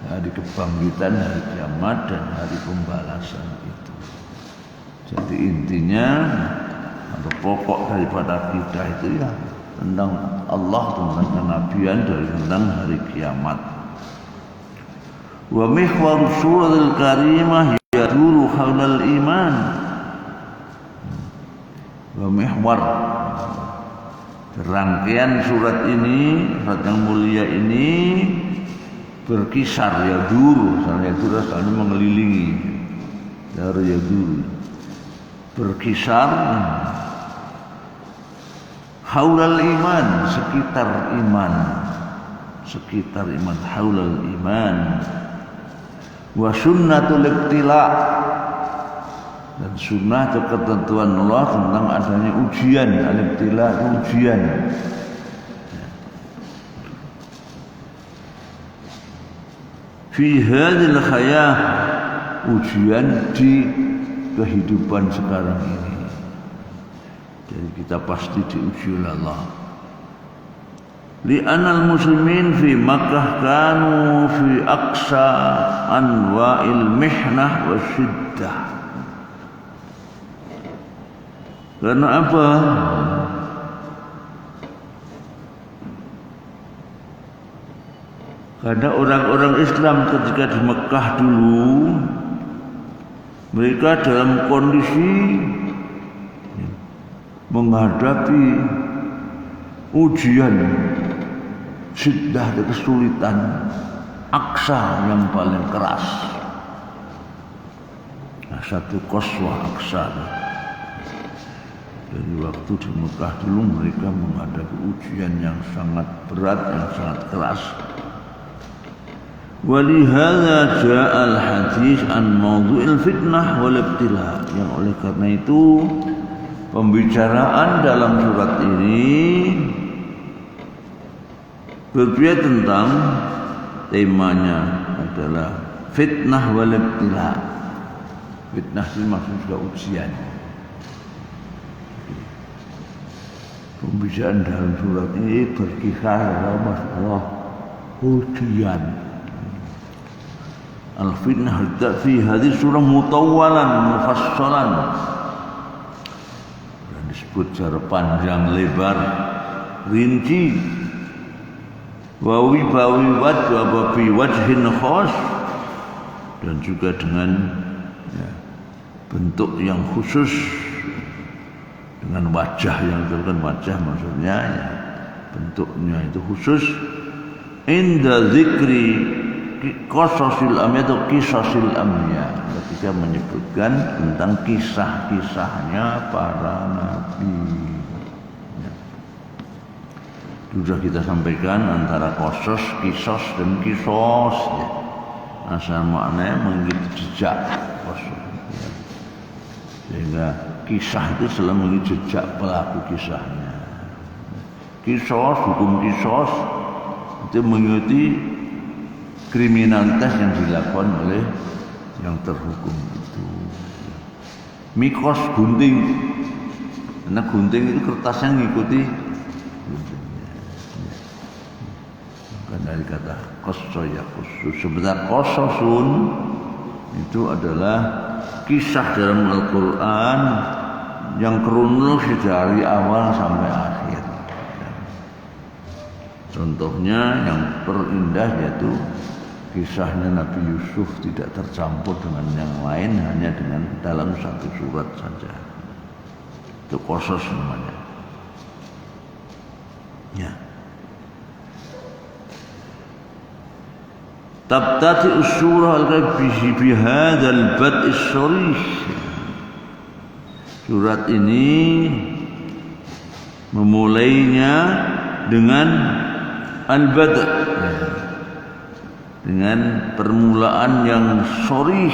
hari kebangkitan, hari kiamat, dan hari pembalasan itu. Jadi intinya atau pokok daripada akidah itu ya tentang Allah, tentang kenabian, dari tentang hari kiamat. Wa mihwar suratul karimah yaduru haulal iman. Wa mihwar, rangkaian surat ini, surat yang mulia ini berkisar yaduru, asalnya mengelilingi, dari yaduru, berkisar haulal iman, sekitar iman, haulal iman. Wa sunnatul ibtila, dan sunnah atau ketentuan Allah tentang adanya ujian. Al-ibtila itu ujian. Fi hadhil hayah, ujian di kehidupan sekarang ini. Jadi kita pasti diuji oleh Allah. Li'anal muslimin fi Makkah kanu fi aqsa anwa'il mihnah wa syiddah. Karena apa? Karena orang-orang Islam ketika di Mekah dulu, mereka dalam kondisi menghadapi ujian, syiddah, kesulitan, aksa yang paling keras. Satu qaswah aksa. Jadi waktu di Mekah dulu mereka menghadapi ujian yang sangat berat, yang sangat keras. Walihada ja'al hadis an mawdu'il fitnah wal ibtila, yang oleh karena itu pembicaraan dalam surat ini berbicara tentang temanya adalah fitnah wal ibtila. Fitnah itu maksudnya juga ujian. Pembicaraan dalam surat ini berkisar dalam masalah ujian. Al-fitnah fi hadis surah mutawwalan mufassalan, dan disebut secara panjang lebar rinci. Wawi bawi wajhin khas, dan juga dengan bentuk yang khusus, dengan wajah yang terkenal. Wajah maksudnya bentuknya itu khusus. Inda zikri qasasil amya atau kisasil amya, ketika menyebutkan tentang kisah-kisahnya para nabi. Sudah kita sampaikan antara qasas, kisas dan kisos, ya. Asal maknanya mengikuti jejak qasas, ya. Sehingga kisah itu selalu mengikuti jejak pelaku kisahnya. Kisos, hukum kisos itu mengikuti kriminalitas yang dilakukan oleh yang terhukum itu. Mikos, gunting, karena gunting itu kertasnya mengikuti guntingnya. Bukan dari kata koso ya khusus. Sebenarnya kososun itu adalah kisah dalam Al-Quran yang kronologis dari awal sampai akhir. Contohnya yang terindah yaitu kisahnya Nabi Yusuf, tidak tercampur dengan yang lain, hanya dengan dalam satu surat saja. Itu Qasas namanya. Ya. Tabtati surah al-Kahfi bi hadzal bad' as-sarih. Surat ini memulainya dengan al-bad', dengan permulaan yang sharih,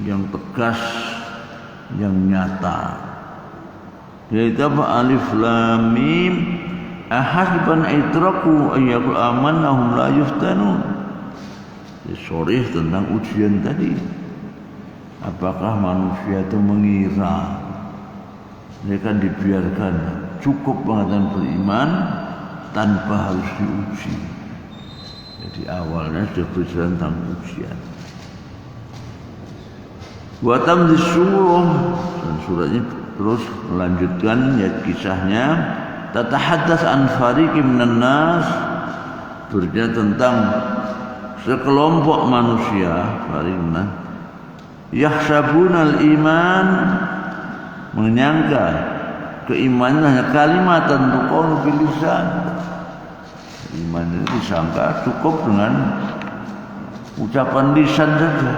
yang tegas, yang nyata. Yaitu apa? Alif lam mim ahasiban aitraku ayyakul amannahum la yuftanun. Sharih tentang ujian tadi. Apakah manusia itu mengira mereka dibiarkan cukup mengatakan beriman tanpa harus diuji. Jadi awalnya sudah berbicara tentang ujian. Watam di surah, dan suratnya terus melanjutkan ya kisahnya. Tatahaddas an fariqim minan nas, berbicara tentang sekelompok manusia, fariqna yahsabunal iman, menyangka keimanan hanya kalimat untuk qaul bil lisan. Iman itu disangka cukup dengan ucapan lisan saja.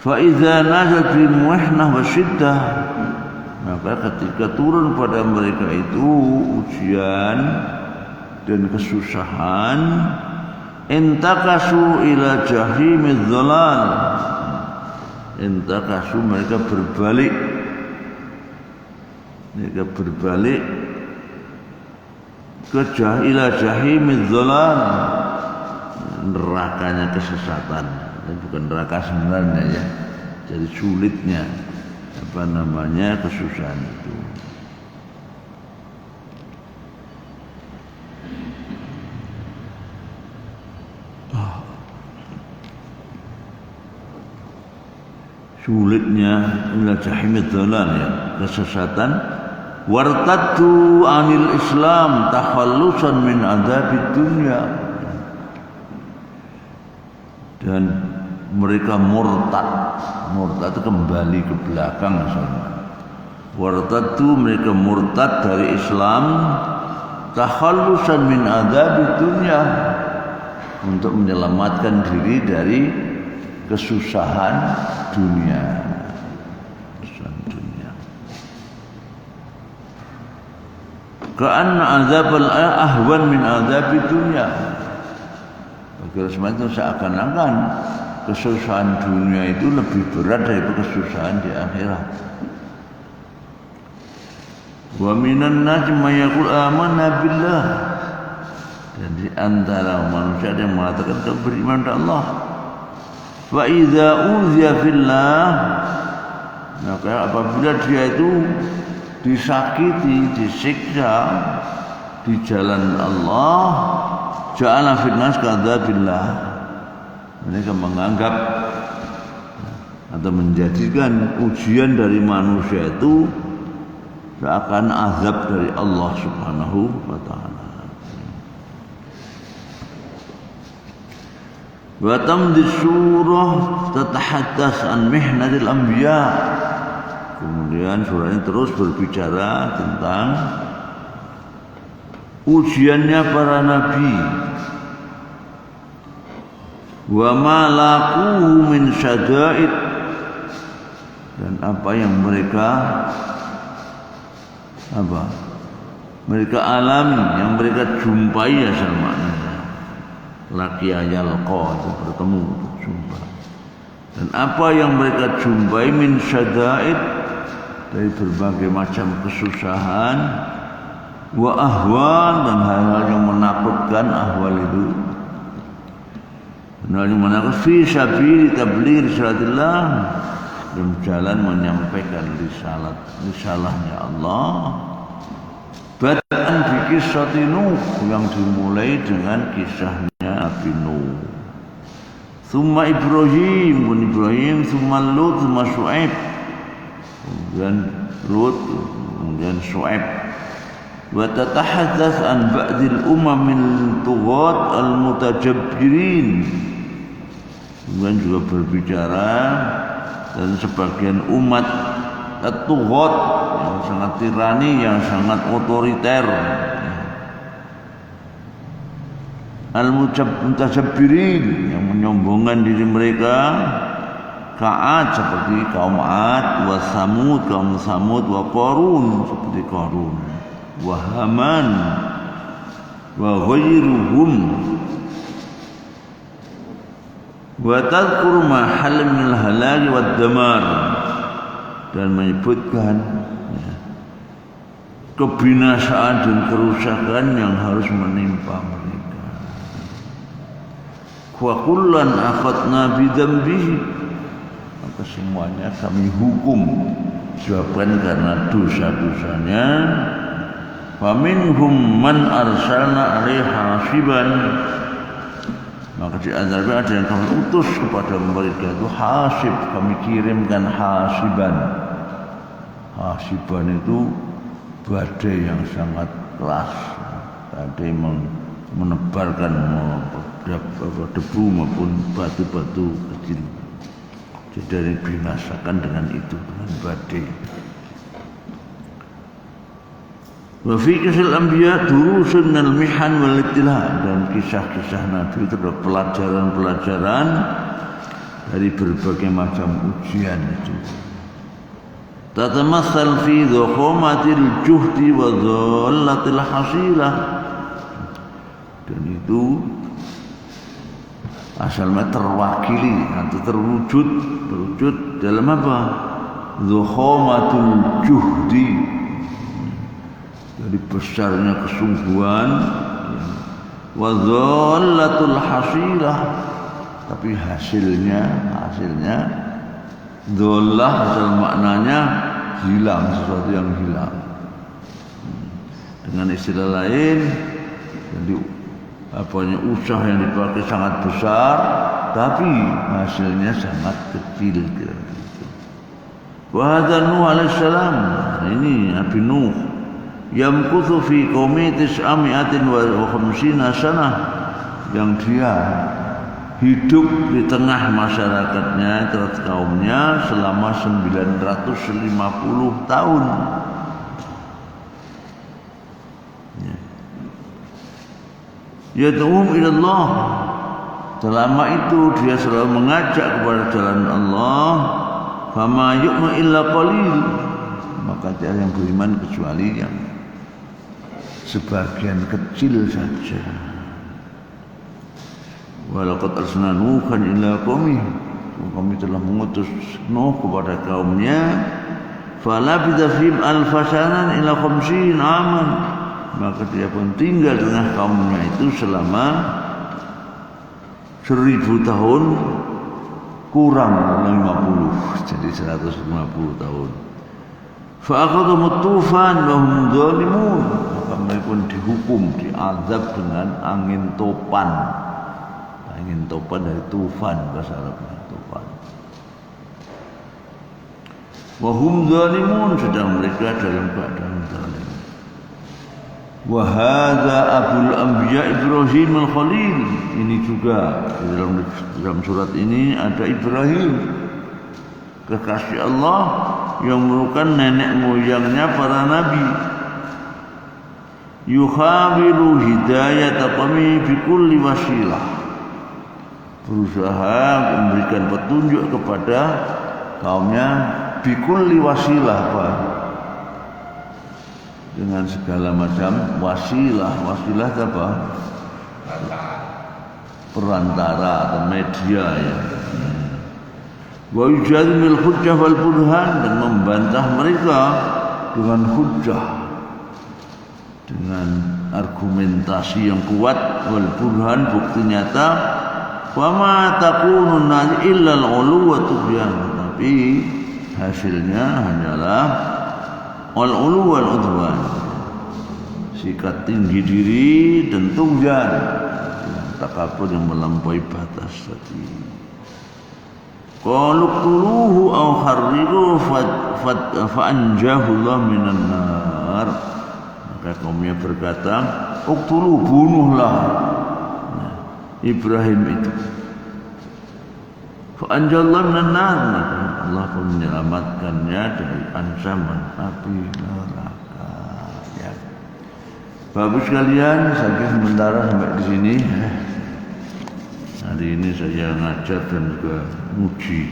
Fa idza nazat bil muhnah wa syiddah, maka ketika turun pada mereka itu ujian dan kesusahan, intakasu ila jahimiz dhalal, intakasu mereka berbalik ke ila jahimiz dhalal, nerakanya kesesatan. Dan bukan neraka sebenarnya ya, jadi sulitnya kesusahan itu. Sulitnya ila jahimid dhalal ya, kesesatan. Wartaddu anil Islam takhallusan min adzabid dunya, dan mereka murtad itu kembali ke belakang misalnya. Wartaddu, mereka murtad dari Islam, takhallusan min adzabid dunya, untuk menyelamatkan diri dari kesusahan dunia. Ka'anna azabal ahwan min azabid dunya. Bagi Rasulullah itu seakan-akan kesusahan dunia itu lebih berat daripada kesusahan di akhirat. Wa minan nas may yaqul amanna billah, dan di antara manusia yang mengatakan kita beriman kepada Allah. Fa idza uziya fillah, maka apabila dia itu disakiti, disiksa di jalan Allah, ja'ala fitnas kadzabillah, mereka menganggap atau menjadikan ujian dari manusia itu seakan azab dari Allah Subhanahu wa ta'ala. Wa tamdi surah tatahaddas an mihnatil anbiya. Kemudian surah ini terus berbicara tentang ujiannya para nabi. Wa ma laquhu min syada'id, dan apa yang mereka alami, yang mereka jumpai ya maknanya. Laqiya yalqa, itu bertemu, jumpa. Dan apa yang mereka jumpai min syada'id, dari berbagai macam kesusahan, wa ahwal, dan hal-hal yang menakutkan. Ahwal itu hal yang menakutkan fi sabili tabligh risalatillah, dalam jalan menyampaikan risalahnya Allah. Bad'an bi qissati Nuh, yang dimulai dengan kisahnya Nabi Nuh. Tsumma Ibrahim, tsumma Lut, tsumma Syuaib, kemudian Lut, kemudian Syuaib. Wa tatahaddas an ba'dil min tughat al mutajabbirin, kemudian juga berbicara dan sebagian umat at-tughat yang sangat tirani, yang sangat otoriter, al-mutajabbirin yang menyombongkan diri mereka, ka'ad seperti kaum 'Ad, wa Samud kaum Samud, wa Qarun seperti Qarun, wa Haman wa ghairuhum, wa tadhkuru ma hal min al-halal wad damar, dan menyebutkan kebinasaan dan kerusakan yang harus menimpa mereka. Wa kullan akhadna bi dzambihi, maka semuanya kami hukum disebabkan karena dosa-dosanya. Faminhum man arsalna alaihi hasiban, maka di antara ada yang kami utus kepada mereka itu hasib, kami kirimkan hasiban. Hasiban itu badai yang sangat keras, badai menebarkan debu maupun batu-batu kecil. Jadi dibinasakan dengan itu, dengan badai. Wa fi kisah anbiya durusun minal mihan wal ibtila, dan kisah-kisah Nabi itu adalah pelajaran-pelajaran dari berbagai macam ujian itu. Tatamassal fi dhukhumatil juhdi wa dhallatil hasilah, dan itu asalnya terwakili atau terwujud dalam apa? Dhukhumatul juhdi, dari besarnya kesungguhan, wa dhallatul hasilah, tapi hasilnya dhallah asal maknanya hilang, sesuatu yang hilang. Dengan istilah lain, jadi apanya usaha yang dipakai sangat besar tapi hasilnya sangat kecil. Wa hadza Nuh alaihissalam, ini Nabi Nuh, yamkuthu fi qaumi 950 sanah, yang dia hidup di tengah masyarakatnya, terhadap kaumnya selama 950 tahun. Yad'uhum ila Allah, selama itu dia selalu mengajak kepada jalan Allah. Fama yu'minu illa qalil, maka tiada yang beriman kecuali yang sebagian kecil saja. Walaqad arsalna Nuhan ila qaumih, kami telah mengutus Nuh kepada kaumnya. Falabitha fihim alfasanan ila 50 aman, maka dia pun tinggal dengan kaumnya itu selama 1000 tahun kurang 50, jadi 150 tahun. Fa'akhadhumut tufan wa hum dhalimun, maka mereka pun dihukum, diazab dengan angin topan. Angin topan dari tufan, bahasa Arabnya tufan. Wa hum dhalimun, sedang mereka dalam keadaan zalim. Wa hadza abul anbiya Ibrahim al-Khalil, ini juga dalam surat ini ada Ibrahim, kekasih Allah yang merupakan nenek moyangnya para nabi. Yuhawilu hidayat qaumi bi kulli wasilah, berusaha memberikan petunjuk kepada kaumnya bi kulli wasilah, Pak, dengan segala macam wasilah. Wasilah apa? Perantara atau media, ya. Wa yujadmil hujjah wal burhan, dan membantah mereka dengan hujjah, dengan argumentasi yang kuat, wal burhan, bukti nyata. Wa ma takunu illa al-ulu wa tughyan, tapi hasilnya hanyalah al-ulu wal udwan, sikap tinggi diri dan tughyan, takabur yang melampaui batas tadi. Qalu quluhu aw harriqu fa'anjahu Allah minan nar, maka kaumnya berkata, uqtulu, bunuhlah Ibrahim itu, fa'anjahu Allah minan nar, Allah pun menyelamatkannya dari ancaman api neraka. Ya. Bapak sekalian, saya sementara sampai di sini. Hari ini saya ngajar dan juga nguji.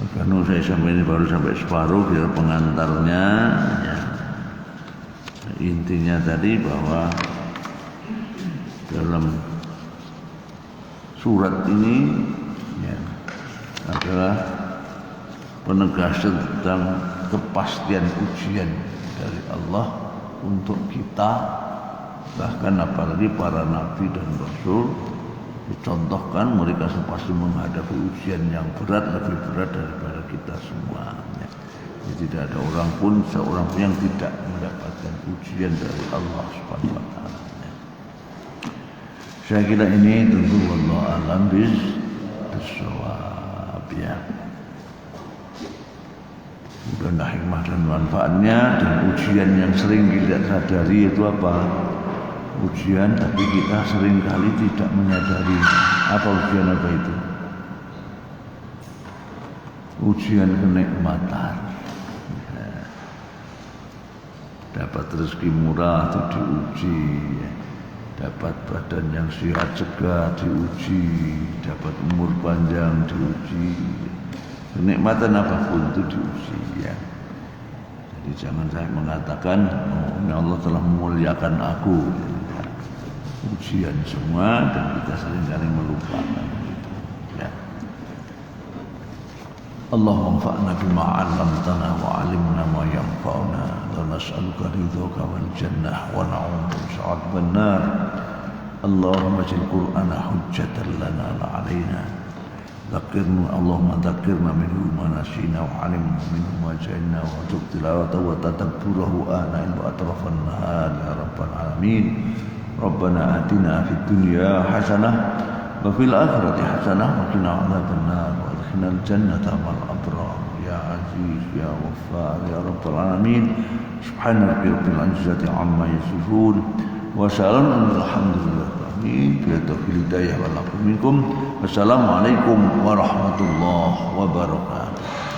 Karena saya sampai ini baru sampai separuh, biar pengantarnya. Ya. Intinya tadi bahwa dalam surat ini ya, adalah penegasan tentang kepastian ujian dari Allah untuk kita, bahkan apalagi para nabi dan rasul dicontohkan mereka pasti menghadapi ujian yang berat, lebih berat daripada kita semua. Jadi tidak ada orang pun, seorang pun yang tidak mendapatkan ujian dari Allah Subhanahu wa taala. Saya kira ini tentu wallahu a'lam bishawab ya. Mudah hikmah dan manfaatnya, dan ujian yang sering kita sadari itu apa? Ujian tapi kita sering kali tidak menyadari apa ujian apa itu. Ujian kenikmatan. Dapat rezeki murah itu diuji, dapat badan yang sehat cegah diuji, dapat umur panjang diuji, kenikmatan apapun itu diuji ya. Jadi jangan saya mengatakan ya Allah telah memuliakan aku ya. Ujian semua dan kita seringkali melupakan itu ya. Allahumma anfa'na bima 'allamtana wa 'allimna ma yanfa'una wa nas'aluka ridhaka wal jannah wa na'udzu bika 'adzaban nar. Allahumma ij'al Qur'ana hujjatan lana la 'alaina. Dzakirna Allahumma dzakirna minhu ma nasina wa 'alimna minhu ma jahilna wa tub tilawatahu wa tadabburahu ana wa atrafan nahar ya rabbal alamin. Rabbana atina fid dunya hasanah wa fil akhirati hasanah wa qina 'adzaban nar. Adkhilnal jannata ma'al abrar ya aziz ya ghaffar ya rabbal alamin. Subhana rabbil izzati amma yasifun wa salamun alhamdulillahi rabbil alamin. Hidayah wal minkum. Wassalamualaikum warahmatullahi wabarakatuh.